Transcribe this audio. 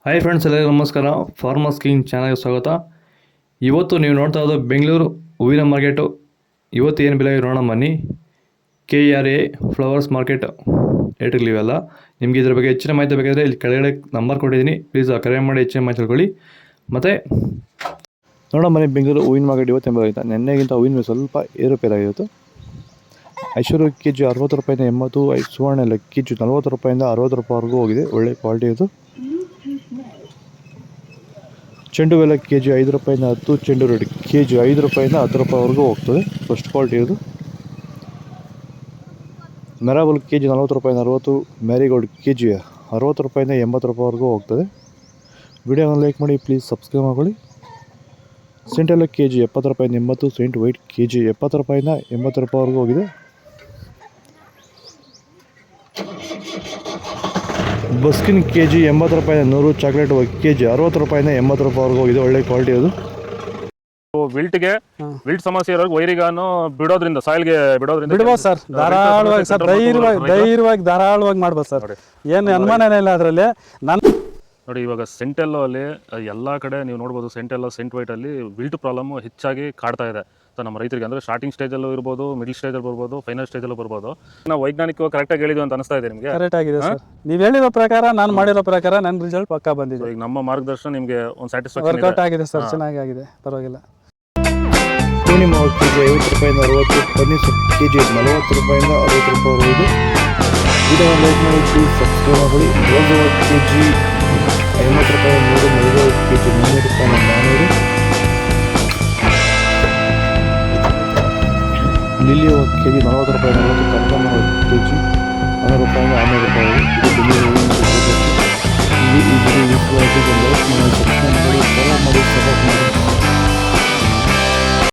Hi friends, ಎಲ್ಲರಿಗೂ ನಮಸ್ಕಾರ. Farmers king ಚಾನಲ್ಗೆ ಸ್ವಾಗತ. ಇವತ್ತು ನೀವು ನೋಡ್ತಾ ಇರೋದು ಬೆಂಗಳೂರು ಹೂವಿನ ಮಾರ್ಕೆಟು. ಇವತ್ತು ಏನು ಬೆಲೆ ನೋಡೋಣ ಬನ್ನಿ. KRA ಫ್ಲವರ್ಸ್ ಮಾರ್ಕೆಟ್ ರೇಟ್ಗಳಿವೆಲ್ಲ. ನಿಮಗೆ ಇದ್ರ ಬಗ್ಗೆ ಹೆಚ್ಚಿನ ಮಾಹಿತಿ ಬೇಕಾದರೆ ಇಲ್ಲಿ ಕೆಳಗಡೆ ನಂಬರ್ ಕೊಟ್ಟಿದ್ದೀನಿ, ಪ್ಲೀಸ್ ಕರೆ ಮಾಡಿ ಹೆಚ್ಚಿನ ಮಾಹಿತಿ ತಿಳ್ಕೊಳ್ಳಿ. ಮತ್ತು ನೋಡೋಣ ಬನ್ನಿ, ಬೆಂಗಳೂರು ಹೂವಿನ ಮಾರ್ಕೆಟ್ ಇವತ್ತು ಎಂಬತ್ತು. ನಿನ್ನೆಗಿಂತ ಹೂವಿನ ಸ್ವಲ್ಪ ಏರುಪೇರಾಗಿತ್ತು. ಐಶ್ವರ್ಯ KG 60 ರೂಪಾಯಿಂದ 80, ಸುವರ್ಣ ಎಲ್ಲ KG 40 ರೂಪಾಯಿಂದ 60 ರೂಪಾಯಿವರೆಗೂ ಹೋಗಿದೆ. ಒಳ್ಳೆ ಕ್ವಾಲಿಟಿ ಇದು. ಚೆಂಡು ಎಲ್ಲ KG 5 ರೂಪಾಯಿಂದ 10, ಚೆಂಡು ರೆಡ್ KG 5 ರೂಪಾಯಿಂದ 10 ರೂಪಾಯಿವರೆಗೂ ಹೋಗ್ತದೆ. ಫಸ್ಟ್ ಕ್ವಾಲಿಟಿ ಇದು. ಮೆರಾಬಲ್ KG 40 ರೂಪಾಯಿಂದ 60, ಮ್ಯಾರಿಗೋಲ್ಡ್ KG 60 ರೂಪಾಯಿಂದ 80 ರೂಪಾಯಿವರೆಗೂ ಹೋಗ್ತದೆ. ವಿಡಿಯೋನ ಲೈಕ್ ಮಾಡಿ, ಪ್ಲೀಸ್ ಸಬ್ಸ್ಕ್ರೈಬ್ ಮಾಡ್ಕೊಳ್ಳಿ. ಸೆಂಟೆಲ್ಲ KG 70 ರೂಪಾಯಿಂದ 80, ಸೆಂಟ್ ವೈಟ್ KG 70 ರೂಪಾಯಿಂದ 80 ರೂಪಾಯಿವರೆಗೂ ಹೋಗಿದೆ. ಬಸ್ಕಿನ್ KG 80 ರೂಪಾಯಿಂದ 100, ಚಾಕ್ಲೇಟ್ KG 60 ರೂಪಾಯಿಂದ 80 ರೂಪಾಯಿವರೆಗೂ ಹೋಗಿದೆ. ಒಳ್ಳೆ ಕ್ವಾಲಿಟಿ ಅದು. ವಿಲ್ಟ್ ಸಮಸ್ಯೆ ಇರೋರು ವೈರಿಗಾನು ಬಿಡೋದ್ರಿಂದ ಸಾಯಿಲ್ಗೆ ಬಿಡ್ಬೋದು ಸರ್, ಧಾರಾಳವಾಗಿ ಸರ್, ಧೈರ್ಯವಾಗಿ ಧಾರಾಳವಾಗಿ ಮಾಡ್ಬೋದು ಸರ್. ಏನು ಅನುಮಾನನೇ ಇಲ್ಲ ಅದರಲ್ಲಿ. ನೋಡಿ, ಇವಾಗ ಸೆಂಟೆಲ್ಲೋ ಅಲ್ಲಿ ಎಲ್ಲ ಕಡೆ ನೀವು ನೋಡ್ಬೋದು, ಸೆಂಟೆಲ್ಲೋ ಸೆಂಟ್ ವೈಟ್ ಅಲ್ಲಿ ವಿಲ್ಟ್ ಪ್ರಾಬ್ಲಮ್ ಹೆಚ್ಚಾಗಿ ಕಾಡ್ತಾ ಇದೆ. ನಮ್ಮ ರೈತರಿಗೆ ಅಂದರೆ ಸ್ಟಾರ್ಟಿಂಗ್ ಸ್ಟೇಜಲ್ಲೂ ಇರ್ಬೋದು, ಮಿಡಲ್ ಸ್ಟೇಜಲ್ಲಿ ಬರ್ಬೋದು, ಫೈನಲ್ ಸ್ಟೇಜಲ್ಲೂ ಬರ್ಬೋದು. ನಾವು ವೈಜ್ಞಾನಿಕವಾಗಿ ಕರೆಕ್ಟಾಗಿ ಹೇಳಿದ್ವಿ ಅಂತ ಅನಿಸ್ತಾ ಇದೆ ನಿಮಗೆ? ಕರೆಕ್ಟ್ ಆಗಿದೆ ಸರ್. ನೀವು ಹೇಳಿರೋ ಪ್ರಕಾರ, ನಾನು ಮಾಡಿರೋ ಪ್ರಕಾರ ನನ್ನ ರಿಸಲ್ಟ್ ಪಕ್ಕಾ ಬಂದಿದೆ. ಈಗ ನಮ್ಮ ಮಾರ್ಗದರ್ಶನ ನಿಮಗೆ ಒಂದು ಸ್ಯಾಟಿಸ್ಫ್ಯಾಕ್ಷನ್ ವರ್ಕೌಟ್ ಆಗಿದೆ ಸರ್, ಚೆನ್ನಾಗಿ ಆಗಿದೆ, ಪರವಾಗಿಲ್ಲ. ಪೂರ್ಣಿಮಾ KG 50 ರೂಪಾಯಿಂದ 60, ಪನ್ನೀರ್ ಸೊಪ್ಪು KG 40 ರೂಪಾಯಿಂದ 60 ರೂಪಾಯಿವರೆಗೂ. ವಿಡಿಯೋ ಲೈಕ್ ಮಾಡಿ, ಪ್ಲೀಸ್ ಸಬ್ಸ್ಕ್ರೈಬ್ ಮಾಡಿ. ರೋಸ್ KG 50 ರೂಪಾಯಿ 100, ಮಲ್ಲಿಗೆ KG 300 ರೂಪಾಯಿ 400. ಲಿಲ್ಲಿ KG 40 ರೂಪಾಯಿ 40, ಕನಕಾಂಬರ KG 100 ರೂಪಾಯಿಂದ 600 ರೂಪಾಯಿ. ಇದು ಬೆಂಗಳೂರು. ಈ ವಿಡಿಯೋ ಯೂಸ್ಫುಲ್ ಆಗಿದೆ, ಲೈಕ್ ಮಾಡಿ, ಸಬ್ಸ್ಕ್ರೈಬ್